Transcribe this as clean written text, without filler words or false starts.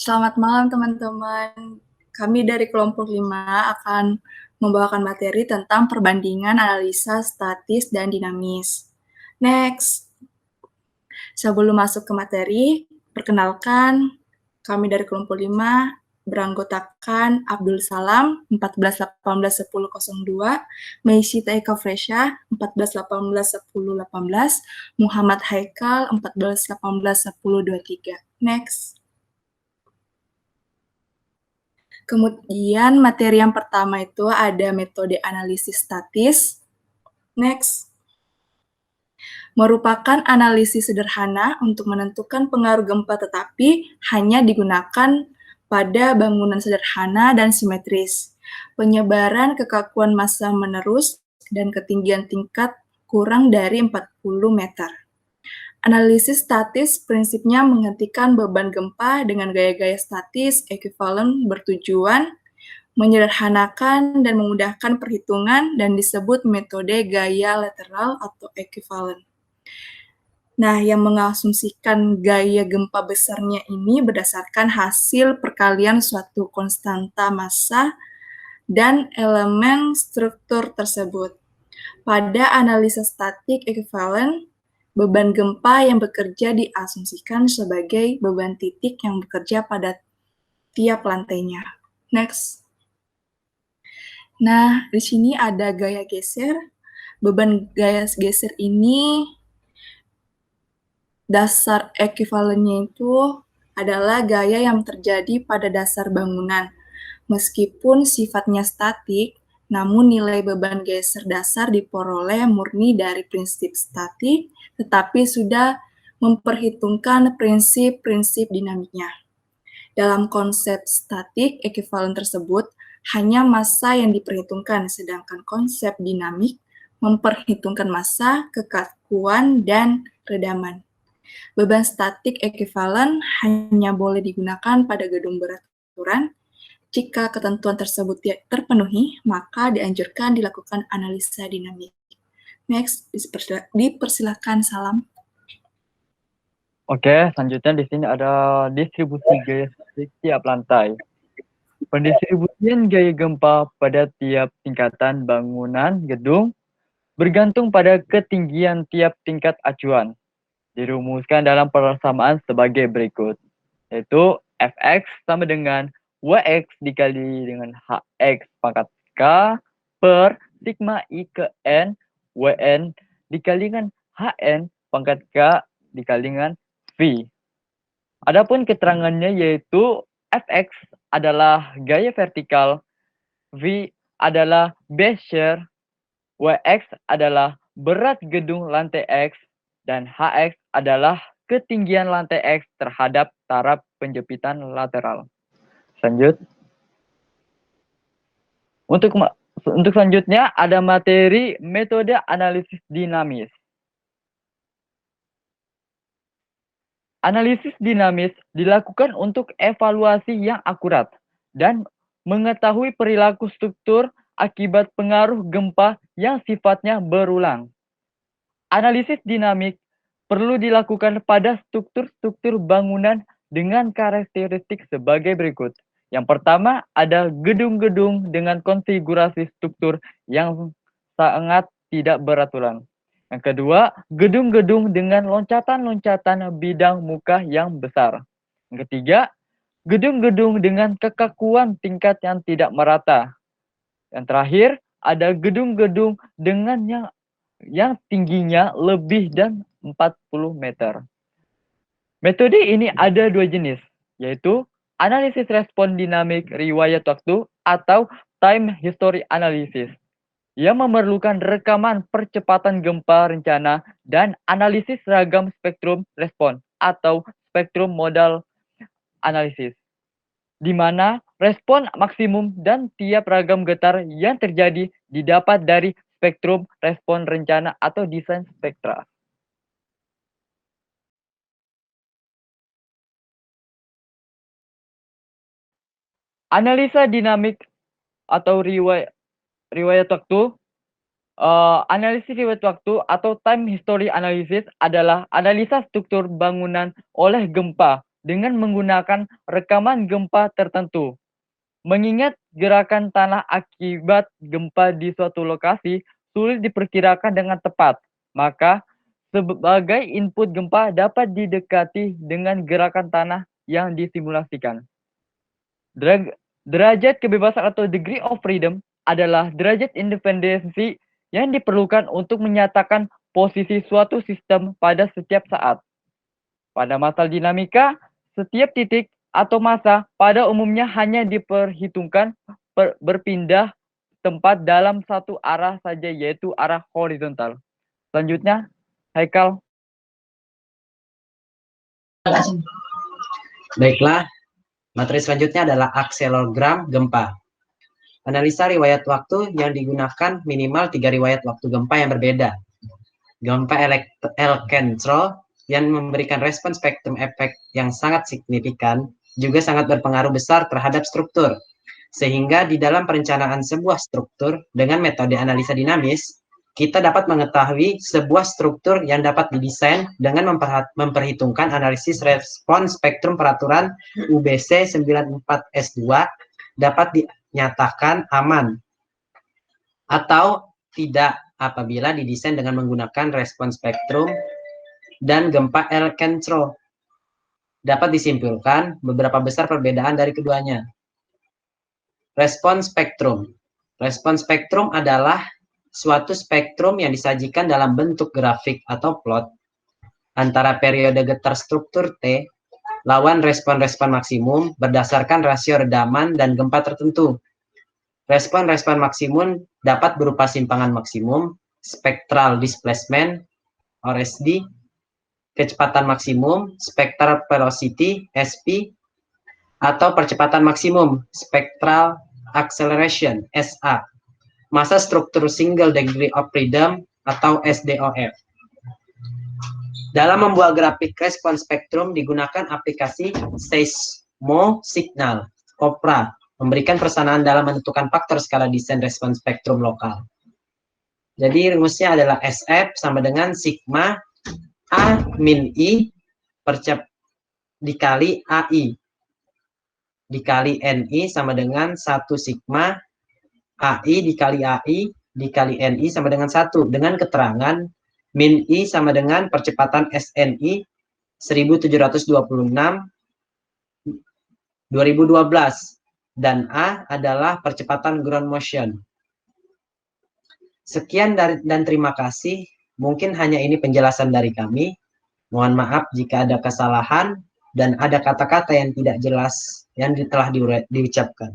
Selamat malam teman-teman. Kami dari kelompok 5 akan membawakan materi tentang perbandingan analisa statis dan dinamis. Next. Sebelum masuk ke materi, perkenalkan kami dari kelompok 5 beranggotakan Abdul Salam 14181002, Meisy Taika Fresha 14181018, Muhammad Haikal 14181023. Next. Kemudian materi yang pertama itu ada metode analisis statis. Next. Merupakan analisis sederhana untuk menentukan pengaruh gempa tetapi hanya digunakan pada bangunan sederhana dan simetris. Penyebaran kekakuan massa menerus dan ketinggian tingkat kurang dari 40 meter. Analisis statis prinsipnya menghentikan beban gempa dengan gaya-gaya statis ekuivalen bertujuan menyederhanakan dan memudahkan perhitungan dan disebut metode gaya lateral atau ekuivalen. Nah, yang mengasumsikan gaya gempa besarnya ini berdasarkan hasil perkalian suatu konstanta massa dan elemen struktur tersebut. Pada analisa statik ekuivalen, beban gempa yang bekerja diasumsikan sebagai beban titik yang bekerja pada tiap lantainya. Next. Nah, di sini ada gaya geser. Beban gaya geser ini dasar ekuivalennya itu adalah gaya yang terjadi pada dasar bangunan. Meskipun sifatnya statik, namun nilai beban geser dasar diperoleh murni dari prinsip statik, tetapi sudah memperhitungkan prinsip-prinsip dinamiknya. Dalam konsep statik ekuivalen tersebut, hanya massa yang diperhitungkan, sedangkan konsep dinamik memperhitungkan massa, kekakuan, dan redaman. Beban statik ekuivalen hanya boleh digunakan pada gedung beraturan. Jika ketentuan tersebut tidak terpenuhi, maka dianjurkan dilakukan analisa dinamik. Next, dipersilakan Salam. Oke, selanjutnya di sini ada distribusi gaya tiap lantai. Pendistribusian gaya gempa pada tiap tingkatan bangunan gedung bergantung pada ketinggian tiap tingkat acuan. Dirumuskan dalam persamaan sebagai berikut, yaitu Fx sama dengan Wx dikali dengan Hx pangkat K per sigma I ke N Wn dikali dengan Hn pangkat K dikali dengan V. Adapun keterangannya yaitu Fx adalah gaya vertikal, V adalah base shear, Wx adalah berat gedung lantai X, dan Hx adalah ketinggian lantai X terhadap taraf penjepitan lateral. Lanjut. Untuk selanjutnya ada materi metode analisis dinamis. Analisis dinamis dilakukan untuk evaluasi yang akurat dan mengetahui perilaku struktur akibat pengaruh gempa yang sifatnya berulang. Analisis dinamik perlu dilakukan pada struktur-struktur bangunan dengan karakteristik sebagai berikut. Yang pertama ada gedung-gedung dengan konfigurasi struktur yang sangat tidak beraturan. Yang kedua, gedung-gedung dengan loncatan-loncatan bidang muka yang besar. Yang ketiga, gedung-gedung dengan kekakuan tingkat yang tidak merata. Yang terakhir, ada gedung-gedung dengan yang tingginya lebih dan 40 meter. Metode ini ada dua jenis, yaitu analisis respon dinamik riwayat waktu atau time history analysis, yang memerlukan rekaman percepatan gempa rencana dan analisis ragam spektrum respon atau spektrum modal analisis, di mana respon maksimum dan tiap ragam getar yang terjadi didapat dari spektrum respon rencana atau desain spektra. Analisa dinamik atau riwayat waktu. Analisis riwayat waktu atau time history analysis adalah analisa struktur bangunan oleh gempa dengan menggunakan rekaman gempa tertentu. Mengingat gerakan tanah akibat gempa di suatu lokasi sulit diperkirakan dengan tepat, maka sebagai input gempa dapat didekati dengan gerakan tanah yang disimulasikan. Derajat kebebasan atau degree of freedom adalah derajat independensi yang diperlukan untuk menyatakan posisi suatu sistem pada setiap saat. Pada masalah dinamika, setiap titik atau massa pada umumnya hanya diperhitungkan berpindah tempat dalam satu arah saja, yaitu arah horizontal. Selanjutnya, Haikal. Baiklah, materi selanjutnya adalah akselerogram gempa. Analisa riwayat waktu yang digunakan minimal 3 riwayat waktu gempa yang berbeda. Gempa Elkentro yang memberikan respon spektrum efek yang sangat signifikan juga sangat berpengaruh besar terhadap struktur. Sehingga di dalam perencanaan sebuah struktur dengan metode analisa dinamis, kita dapat mengetahui sebuah struktur yang dapat didesain dengan memperhitungkan analisis respon spektrum peraturan UBC 94S2 dapat dinyatakan aman atau tidak apabila didesain dengan menggunakan respon spektrum dan gempa Elkentro. Dapat disimpulkan beberapa besar perbedaan dari keduanya. Respon spektrum. Respon spektrum adalah suatu spektrum yang disajikan dalam bentuk grafik atau plot antara periode getar struktur T lawan respon-respon maksimum berdasarkan rasio redaman dan gempa tertentu. Respon-respon maksimum dapat berupa simpangan maksimum, spectral displacement, (OSD), kecepatan maksimum, spectral velocity, (SP), atau percepatan maksimum, spectral acceleration, (SA), masa struktur single degree of freedom atau SDOF. Dalam membuat grafik respon spektrum digunakan aplikasi Seismosignal, (OPRA), memberikan persamaan dalam menentukan faktor skala desain respon spektrum lokal. Jadi rumusnya adalah SF sama dengan sigma A min I dikali AI dikali NI sama dengan 1 sigma AI dikali NI sama dengan 1 dengan keterangan min I sama dengan percepatan SNI 1726 2012 dan A adalah percepatan ground motion. Sekian dan terima kasih. Mungkin hanya ini penjelasan dari kami. Mohon maaf jika ada kesalahan dan ada kata-kata yang tidak jelas yang telah diucapkan.